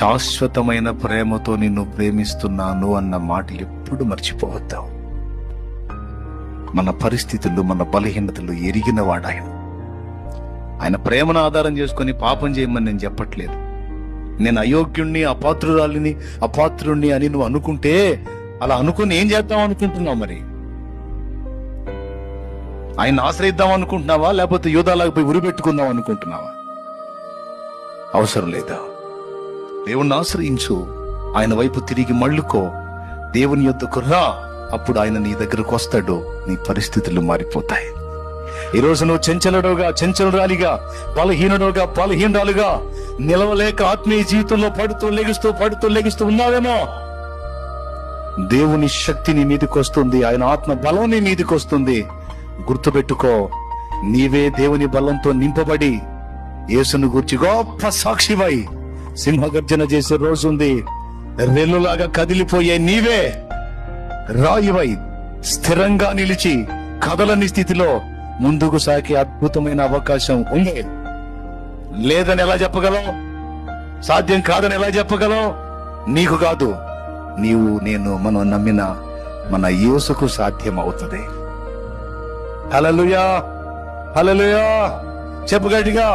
శాశ్వతమైన ప్రేమతో నిన్ను ప్రేమిస్తున్నాను అన్న మాట ఎప్పుడు మర్చిపోవద్దాం. మన పరిస్థితులు, మన బలహీనతలు ఎరిగిన వాడు ఆయన ప్రేమను ఆధారం చేసుకొని పాపం చేయమని నేను చెప్పట్లేదు. నేను అయోగ్యుణ్ణి, అపాత్రుణ్ణి అని నువ్వు అనుకుంటే అలా అనుకుని ఏం చేద్దాం అనుకుంటున్నావు? మరి ఆయన ఆశ్రయిద్దాం అనుకుంటున్నావా, లేకపోతే యూదాలాగా పోయి ఉరిపెట్టుకుందాం అనుకుంటున్నావా? అవసరం లేదా. దేవుణ్ణి ఆశ్రయించు, ఆయన వైపు తిరిగి మళ్ళుకో, దేవుని యొద్దకు రా. అప్పుడు ఆయన నీ దగ్గరకు వస్తాడు, నీ పరిస్థితులు మారిపోతాయి. ఈ రోజు నువ్వు చంచలురాలిగా, బలహీనురాలుగా నిలవలేక ఆత్మీయ జీవితంలో పడుతూ లెగుస్తూ ఉన్నావేమో. దేవుని శక్తి నీ మీదకి వస్తుంది, ఆయన ఆత్మ బలం నీ మీదకి వస్తుంది. గుర్తుపెట్టుకో, నీవే దేవుని బలంతో నింపబడి యేసును గూర్చి గొప్ప సాక్షివై సింహగర్జన చేసే రోజుంది. రెల్లులాగా కదిలిపోయే నీవే రాయివై స్థిరంగా నిలిచి కదలని స్థితిలో ముందుకు సాగే అద్భుతమైన అవకాశం ఉంది. లేదని ఎలా చెప్పగలవు? సాధ్యం కాదని ఎలా చెప్పగలవు? నీకు కాదు, మనం నమ్మిన మన యేసుకు సాధ్యం అవుతుంది. హల్లెలూయా, హల్లెలూయా. చెప్పు గట్టిగా.